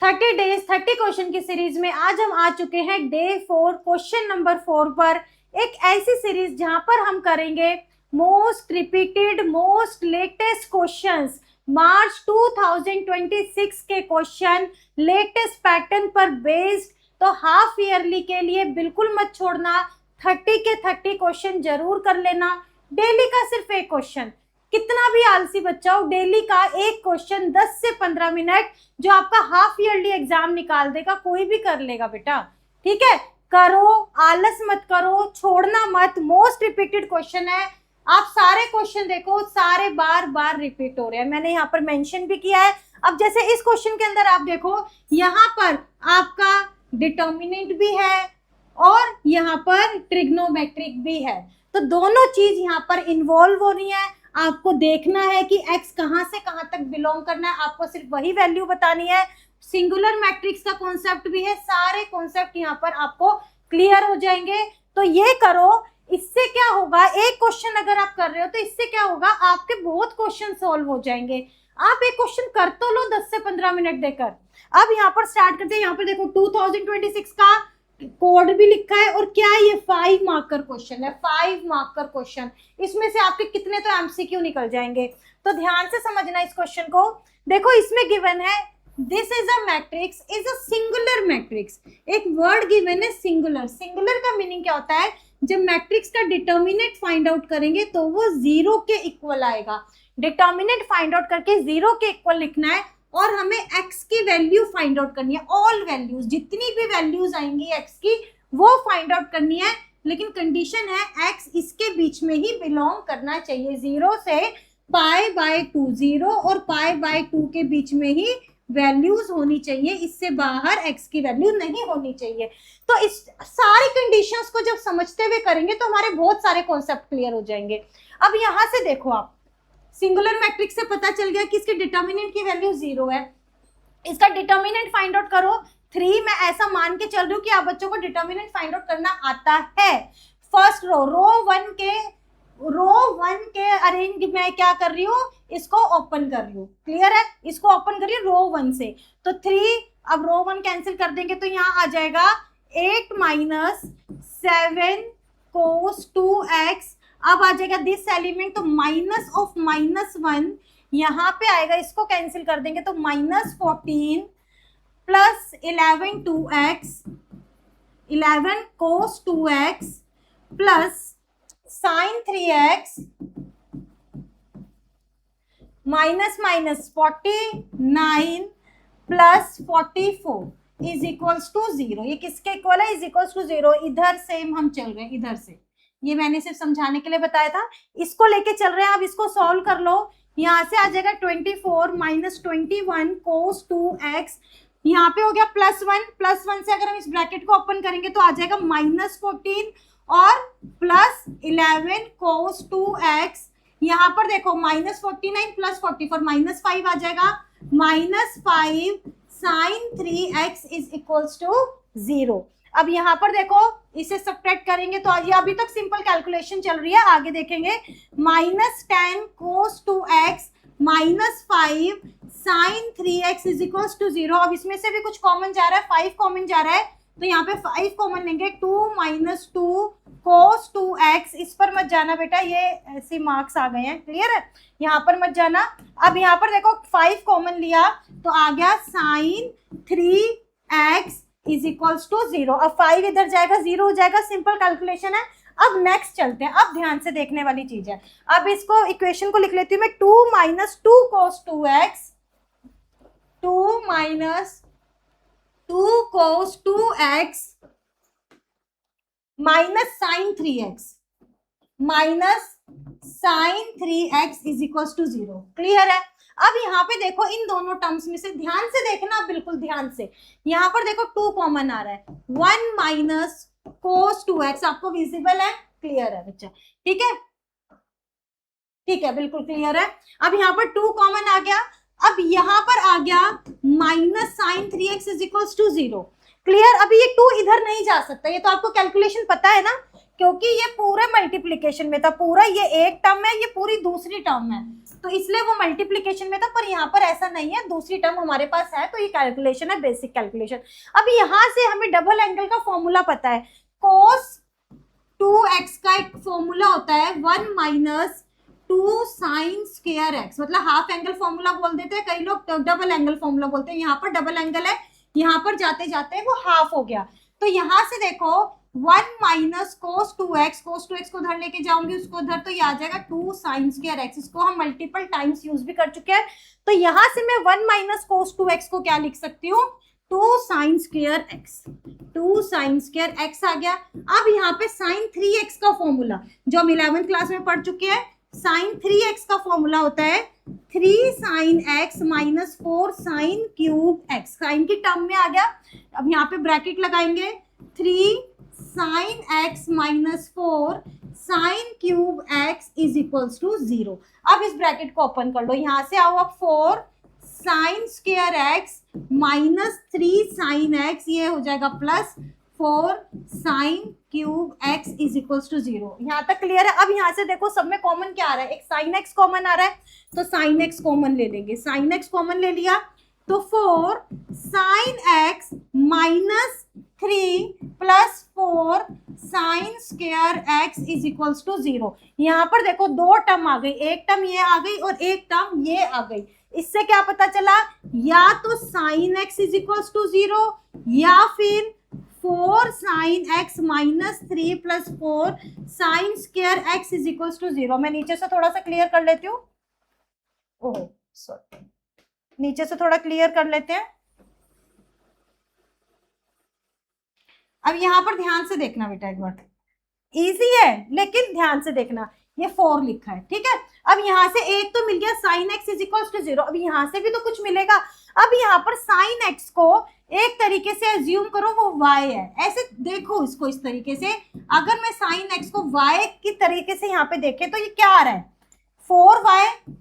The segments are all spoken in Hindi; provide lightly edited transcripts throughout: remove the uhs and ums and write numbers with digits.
30 डेज 30 क्वेश्चन की सीरीज में आज हम आ चुके हैं डे 4 क्वेश्चन नंबर 4 पर। एक ऐसी सीरीज जहां पर हम करेंगे most repeated most latest questions, March 2026 के क्वेश्चन लेटेस्ट पैटर्न पर बेस्ड। तो हाफ ईयरली के लिए बिल्कुल मत छोड़ना, 30 के 30 क्वेश्चन जरूर कर लेना। डेली का सिर्फ एक क्वेश्चन, कितना भी आलसी बच्चा हो, डेली का एक क्वेश्चन 10 से 15 मिनट जो आपका हाफ ईयरली एग्जाम निकाल देगा, कोई भी कर लेगा बेटा। ठीक है, करो, आलस मत करो, छोड़ना मत। मोस्ट रिपीटेड क्वेश्चन है, आप सारे क्वेश्चन देखो, सारे बार बार रिपीट हो रहे हैं, मैंने यहाँ पर मेंशन भी किया है। अब जैसे इस क्वेश्चन के अंदर आप देखो, यहाँ पर आपका डिटर्मिनेंट भी है और यहाँ पर ट्रिग्नोमेट्रिक भी है, तो दोनों चीज यहाँ पर इन्वॉल्व हो रही है। आपको देखना है कि x कहां से कहां तक बिलोंग करना है, आपको सिर्फ वही वैल्यू बतानी है। सिंगुलर मैट्रिक्स का कॉन्सेप्ट भी है, सारे कॉन्सेप्ट यहाँ पर आपको क्लियर हो जाएंगे। तो ये करो, इससे क्या होगा, एक क्वेश्चन अगर आप कर रहे हो तो इससे क्या होगा, आपके बहुत क्वेश्चन सॉल्व हो जाएंगे। आप एक क्वेश्चन कर तो लो 10 से 15 मिनट देकर। अब यहाँ पर स्टार्ट करते हैं। यहाँ पर देखो 2026 का कोड भी लिखा है और क्या ये 5 मार्कर क्वेश्चन है, 5 मार्कर क्वेश्चन। इसमें से आपके कितने तो एमसीक्यू निकल जाएंगे, तो ध्यान से समझना इस क्वेश्चन को। देखो इसमें गिवन है this is a matrix is a singular matrix. एक वर्ड गिवन है सिंगुलर। सिंगुलर का मीनिंग क्या होता है, जब मैट्रिक्स का डिटर्मिनेंट फाइंड आउट करेंगे तो वो 0 के इक्वल आएगा। डिटर्मिनेंट फाइंड आउट करके 0 के इक्वल लिखना है और हमें x की वैल्यू फाइंड आउट करनी है। ऑल वैल्यूज, जितनी भी वैल्यूज आएंगी x की, वो फाइंड आउट करनी है। लेकिन कंडीशन है x इसके बीच में ही बिलोंग करना चाहिए, 0 से π/2, 0 और π/2 के बीच में ही वैल्यूज होनी चाहिए, इससे बाहर x की वैल्यू नहीं होनी चाहिए। तो इस सारी कंडीशंस को जब समझते हुए करेंगे तो हमारे बहुत सारे कॉन्सेप्ट क्लियर हो जाएंगे। अब यहां से देखो, आप सिंगुलर मैट्रिक्स से पता चल गया कि इसके डिटर्मिनेंट की वैल्यू 0 है। इसका डिटर्मिनेंट फाइंड आउट करो 3। मैं ऐसा मान के चल रही हूँ कि आप बच्चों को डिटर्मिनेंट फाइंड आउट करना आता है। फर्स्ट रो 1 के अरेंज में क्या कर रही हूँ, इसको ओपन कर रही हूँ। क्लियर है, इसको ओपन कर रही हूँ रो 1 से, तो 3। अब रो 1 कैंसिल कर देंगे तो यहाँ आ जाएगा 8 - 7 cos 2x। अब आ जाएगा दिस एलिमेंट, तो माइनस ऑफ -1 यहाँ पे आएगा, इसको कैंसिल कर देंगे तो -14 plus 11 2x, 11 cos 2x plus sin 3x minus 49 plus 44 is equals to 0। ये किसके इक्वल है, इज इक्वल्स टू 0। इधर सेम हम चल रहे हैं, इधर से, ये मैंने सिर्फ समझाने के लिए बताया था, इसको लेके चल रहे हैं। अब इसको सॉल्व कर लो, यहाँ से आ जाएगा 24 - 21 cos 2x, यहाँ पे हो गया +1 से अगर हम इस ब्रैकेट को ओपन करेंगे तो आ जाएगा -14 और प्लस 11 cos 2x। यहाँ पर देखो -49 प्लस 44 -5 आ जाएगा, -5 sin 3x is equals to 0। अब यहाँ पर देखो, इसे सब्ट्रैक्ट करेंगे तो ये अभी तक सिंपल कैलकुलेशन चल रही है, आगे देखेंगे। -10 cos 2x -5 sin 3x is equals to 0। अब इसमें से भी कुछ कॉमन जा रहा है, 5 कॉमन जा रहा है, तो यहाँ पे 5 कॉमन लेंगे। 2 - 2 cos 2x, इस पर मत जाना बेटा, ये ऐसे मार्क्स आ गए हैं। क्लियर है, यहाँ पर मत जाना। अब यहाँ पर देखो 5 कॉमन लिया तो आ गया sin 3x is equals to 0। अब 5 इधर जाएगा, 0 हो जाएगा, सिंपल कैलकुलेशन है। अब नेक्स्ट चलते हैं, अब ध्यान से देखने वाली चीज है। अब इसको इक्वेशन को लिख लेती हूँ मैं, 2 - 2 cos 2x, 2 - 2 cos 2x minus sin 3x is equals to 0। Clear है। अब यहाँ पे देखो, इन दोनों टर्म्स में से ध्यान से देखना, बिल्कुल ध्यान से। यहाँ पर देखो 2 कॉमन आ रहा है, 1 - cos 2x आपको विजिबल है, क्लियर है बच्चा, ठीक है, ठीक है, बिल्कुल क्लियर है। अब यहाँ पर 2 कॉमन आ गया, अब यहाँ पर आ गया -sin 3x is equals to 0। Clear. अभी ये 2 इधर नहीं जा सकता, ये तो आपको कैलकुलेशन पता है ना, क्योंकि ये पूरे मल्टीप्लीकेशन में था, पूरा ये एक टर्म है, ये पूरी दूसरी टर्म है, तो इसलिए वो मल्टीप्लीकेशन में था, पर यहाँ पर ऐसा नहीं है, दूसरी टर्म हमारे पास है, तो ये कैलकुलेशन है, बेसिक कैलकुलेशन। अब यहाँ से हमें डबल एंगल का फॉर्मूला पता है, cos 2x का एक फॉर्मूला होता है 1 माइनस 2 साइन स्क्वायर x, मतलब हाफ एंगल फॉर्मूला बोल देते हैं, कई लोग डबल एंगल फॉर्मूला बोलते हैं। यहाँ पर डबल एंगल है, यहाँ पर जाते जाते वो हाफ हो गया। तो यहाँ से देखो 1 माइनस cos 2x को उधर लेके जाऊंगी, उसको उधर, तो ये आ जाएगा 2 साइन स्क्वायर x। इसको हम मल्टीपल टाइम्स यूज भी कर चुके हैं, तो यहाँ से मैं 1 माइनस cos 2x को क्या लिख सकती हूँ, 2 sign square x, 2 sign square x आ गया। अब यहाँ पे साइन 3x का फॉर्मूला जो हम 11th क्लास में पढ़ चुके हैं, साइन 3x का फॉर्मूला होता है 3 sine x minus 4 sine cube x, sine की टर्म में आ गया। अब यहाँ पे ब्रैकेट लगाएंगे, 3 sine x minus 4 sine cube x is equals to 0। अब इस ब्रैकेट को ओपन कर लो, यहाँ से आओ अब 4 sine square x minus 3 sine x, ये हो जाएगा plus 4 sine cube x is equals to 0। यहाँ तक क्लियर है। अब यहाँ से देखो सब में कॉमन क्या आ रहा है, एक साइन x कॉमन आ रहा है, तो साइन x कॉमन ले लेंगे, साइन x कॉमन ले लिया, तो 4 sine x minus 3 plus 4 sine square x is equals to 0। यहाँ पर देखो दो टर्म आ गई, एक टर्म ये आ गई और एक टर्म ये आ गई। इससे क्या पता चला, या तो sine x is equals to 0 या फिर 4 sine x minus 3 plus 4 sine square x is equals to 0। मैं नीचे से थोड़ा सा क्लियर कर लेती हूँ, ओह सॉरी, नीचे से थोड़ा क्लियर कर लेते हैं। अब यहाँ पर ध्यान से देखना बेटा, एक बार इजी है लेकिन ध्यान से देखना, ये 4 लिखा है, ठीक है। अब यहाँ से एक तो मिल गया sine x is equal to 0, अब यहाँ से भी तो कुछ मिलेगा। अब यहाँ पर साइन x को एक तरीके से एज्यूम करो वो y है, ऐसे देखो इसको इस तरीके से। अगर मैं साइन x को y की तरीके से यहाँ पे देखें तो ये क्या आ रहा है, 4y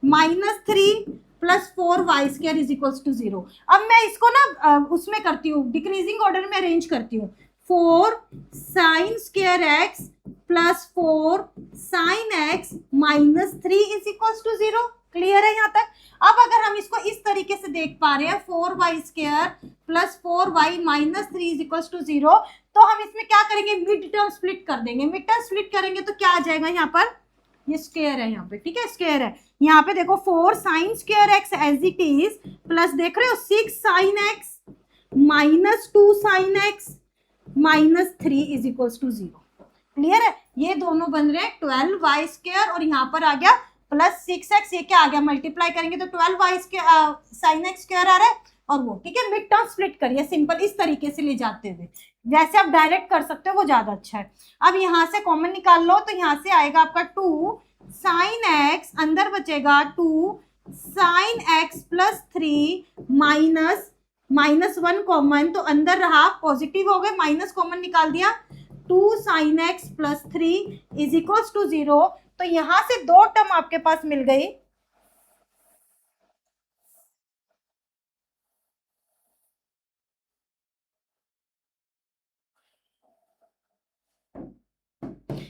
minus 3 plus 4y square is equals to 0। अब मैं इसको ना उसमें करती हूँ, डिक्रीजिंग ऑर्डर में अरेंज करती हूँ, 4 sine square x plus 4 sine x minus 3 is equals to 0। Clear है यहाँ तक। अब अगर हम इसको इस तरीके से देख पा रहे हैं, 4y square plus 4y minus 3 is equals to 0, तो हम इसमें क्या करेंगे, मिड टर्म स्प्लिट कर देंगे। मिड टर्म स्प्लिट करेंगे तो क्या आ जाएगा, यहाँ पर ये स्क्वायर है, यहाँ पे ठीक है, स्क्वायर है। यहाँ पे देखो 4 sine square x as it is plus देख रहे हो 6 sine x minus 2 sine x minus 3 is equals to 0। Clear है, ये दोनों बन रहे हैं 12y स्क्वायर और यहाँ पर आ गया प्लस 6x, ये क्या आ गया, मल्टीप्लाई करेंगे तो 12y square sine x square आ रहा है, और वो ठीक है। मिड टर्म स्प्लिट करिए सिंपल इस तरीके से ले जाते हुए, जैसे आप डायरेक्ट कर सकते हो वो ज्यादा अच्छा है। अब यहाँ से कॉमन निकाल लो, तो यहाँ से आएगा आपका 2 साइन x, अंदर बचेगा 2 sine x plus 3 minus 1 common, तो अंदर रहा पॉजिटिव हो गए, माइनस कॉमन निकाल दिया, 2 sine x plus 3 is equals to 0। तो यहां से दो टर्म आपके पास मिल गई,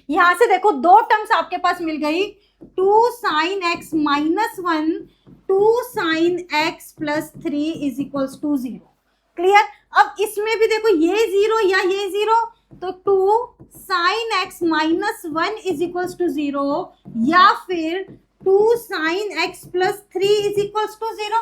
यहां से देखो दो टर्म्स आपके पास मिल गई, 2 sine x minus 1 2 sine x plus 3 is equals to 0। Clear. अब इसमें भी देखो ये 0 या ये 0, तो 2 sine x minus 1 is equals to 0 या फिर 2 sine x plus 3 is equals to 0।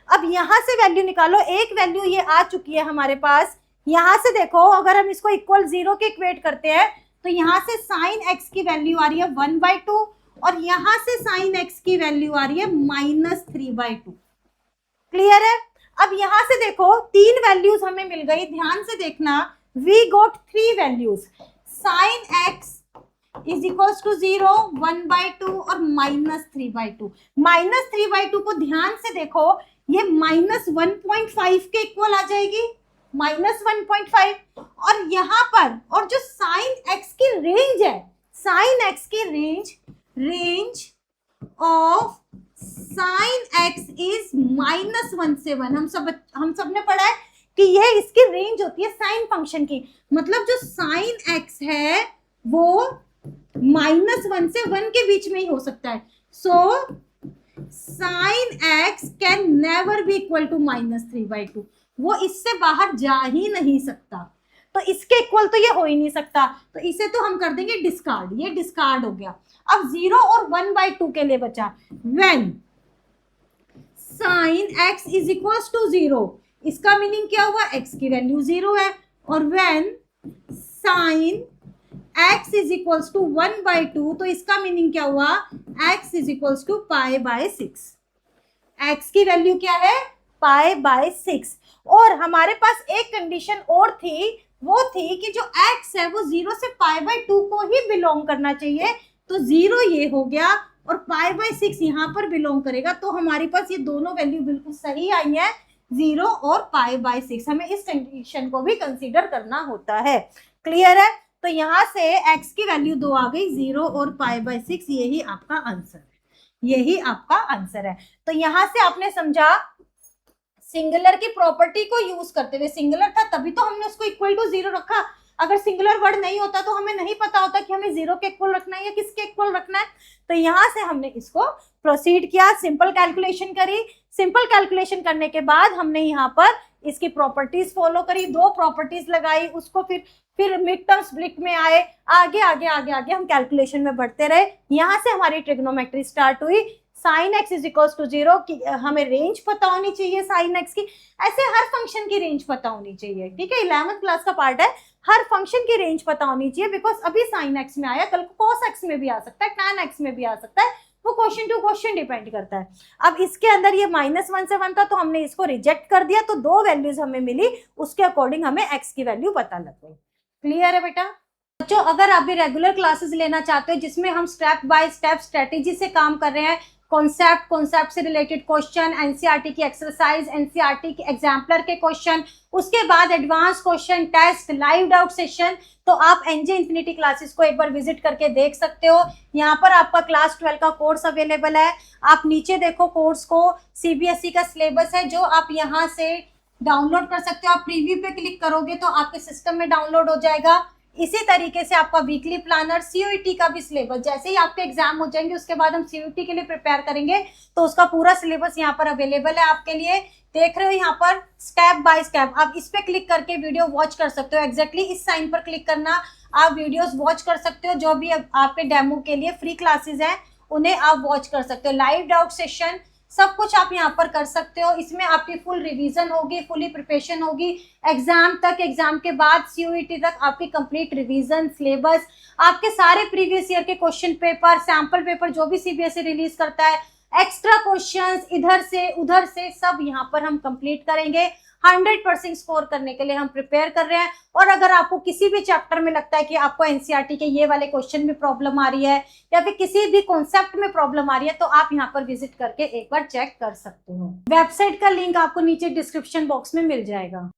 अब यहां से वैल्यू निकालो, एक वैल्यू ये आ चुकी है हमारे पास। यहां से देखो अगर हम इसको इक्वल 0 के इक्वेट करते हैं तो यहाँ से साइन x की वैल्यू आ रही है 1/2 और यहाँ से साइन x की वैल्यू आ रही है माइनस 3/2। क्लियर है। अब यहाँ से देखो 3 वैल्यूज हमें मिल गई, ध्यान से देखना, we got 3 values, sine x is equals to 0, 1/2 और माइनस 3/2। माइनस 3/2 को ध्यान से देखो, ये माइनस 1.5 के इक्वल आ जाएगी, माइनस 1.5। और यहाँ पर और जो साइन x की रेंज है, साइन x की range of sine x is -1 से 1। हम सब ने पढ़ा है कि ये इसकी रेंज होती है साइन फंक्शन की, मतलब जो साइन x है वो -1 से 1 के बीच में ही हो सकता है। So sine x can never be equal to -3/2, वो इससे बाहर जा ही नहीं सकता, तो इसके इक्वल तो ये हो ही नहीं सकता, तो इसे तो हम कर देंगे डिस्कार्ड, ये डिस्कार्ड हो गया। अब 0 और 1/2 के लिए बचा, when sine x is equal to 0, इसका मीनिंग क्या हुआ, x की वैल्यू 0 है, और when sine x is equal to 1/2, तो इसका मीनिंग क्या हुआ, x is equal to π/6, x की वैल्यू क्या है, π/6। और हमारे पास एक कंडीशन और थी, वो थी कि जो x है वो 0 से π/2 को ही बिलोंग करना चाहिए, तो 0 ये हो गया और π/6 यहाँ पर बिलोंग करेगा, तो हमारे पास ये दोनों वैल्यू बिल्कुल सही आई है, 0 और π/6। हमें इस कंडीशन को भी कंसीडर करना होता है। क्लियर है? तो यहाँ से x की वैल्यू 2 आ गई, 0 और π/6, यही आपका आंसर है, यही आपका आंसर है। तो यहाँ से आपने समझा सिंगुलर की प्रॉपर्टी को यूज करते हुए, सिंगुलर था तभी तो हमने उसको इक्वल टू 0 रखा, अगर सिंगुलर वर्ड नहीं होता तो हमें नहीं पता होता कि हमें 0 के इक्वल रखना है या किसके इक्वल रखना है। तो यहाँ से हमने इसको प्रोसीड किया, सिंपल कैलकुलेशन करी, सिंपल कैलकुलेशन करने के बाद हमने यहाँ पर इसकी प्रॉपर्टीज फॉलो करी, 2 प्रॉपर्टीज लगाई, उसको फिर मिड टर्म स्प्लिट में आए, आगे आगे आगे आगे हम कैलकुलेशन में बढ़ते रहे। यहाँ से हमारी ट्रिग्नोमेट्री स्टार्ट हुई, sine x is equal to 0 की हमें रेंज पता होनी चाहिए साइन एक्स की, ऐसे हर फंक्शन की रेंज पता होनी चाहिए, ठीक है, 11th क्लास का पार्ट है, हर फंक्शन की रेंज पता होनी चाहिए, बिकॉज अभी साइन एक्स में आया, कल को कॉस एक्स में भी आ सकता है, टैन एक्स में भी आ सकता है, वो क्वेश्चन टू क्वेश्चन डिपेंड करता है। अब इसके अंदर ये -1 से 1 था, तो हमने इसको रिजेक्ट कर दिया, तो 2 वैल्यूज हमें मिली, उसके अकॉर्डिंग हमें एक्स की वैल्यू पता लग गई। क्लियर है बेटा? बच्चों, अगर आप भी रेगुलर क्लासेस लेना चाहते हो जिसमें हम स्टेप बाय स्टेप स्ट्रेटेजी से काम कर रहे हैं, कॉन्सेप्ट से रिलेटेड क्वेश्चन, एनसीईआरटी की एक्सरसाइज, एनसीईआरटी के एग्जाम्पलर के क्वेश्चन, उसके बाद advance question, test, live doubt session, तो आप एनजे इन्फिनिटी क्लासेस को एक बार विजिट करके देख सकते हो। यहाँ पर आपका क्लास 12 का कोर्स अवेलेबल है, आप नीचे देखो कोर्स को, सीबीएसई का सिलेबस है जो आप यहाँ से डाउनलोड कर सकते हो, आप प्रीव्यू पे क्लिक करोगे तो आपके सिस्टम में डाउनलोड हो जाएगा। इसी तरीके से आपका वीकली प्लानर, सीयूईटी का भी सिलेबस, जैसे ही आपके एग्जाम हो जाएंगे उसके बाद हम सीयूईटी के लिए प्रिपेयर करेंगे, तो उसका पूरा सिलेबस यहाँ पर अवेलेबल है आपके लिए। देख रहे हो यहाँ पर स्टेप बाय स्टेप, आप इस पे क्लिक करके वीडियो वॉच कर सकते हो, एग्जैक्टली इस साइन पर क्लिक करना, आप वीडियोस वॉच कर सकते हो, जो भी आपके डेमो के लिए फ्री क्लासेस हैं उन्हें आप वॉच कर सकते हो, लाइव डाउट सेशन, सब कुछ आप यहाँ पर कर सकते हो। इसमें आपकी फुल रिवीजन होगी, फुली प्रिपरेशन होगी, एग्जाम तक, एग्जाम के बाद सीयूईटी तक आपकी कंप्लीट रिवीजन, सिलेबस, आपके सारे प्रीवियस ईयर के क्वेश्चन पेपर, सैंपल पेपर जो भी सीबीएसई रिलीज करता है, एक्स्ट्रा क्वेश्चंस इधर से उधर से सब यहाँ पर हम कंप्लीट करेंगे। 100% स्कोर करने के लिए हम प्रिपेयर कर रहे हैं। और अगर आपको किसी भी चैप्टर में लगता है कि आपको एनसीईआरटी के ये वाले क्वेश्चन में प्रॉब्लम आ रही है या फिर किसी भी कॉन्सेप्ट में प्रॉब्लम आ रही है, तो आप यहाँ पर विजिट करके एक बार चेक कर सकते हो। वेबसाइट का लिंक आपको नीचे डिस्क्रिप्शन बॉक्स में मिल जाएगा।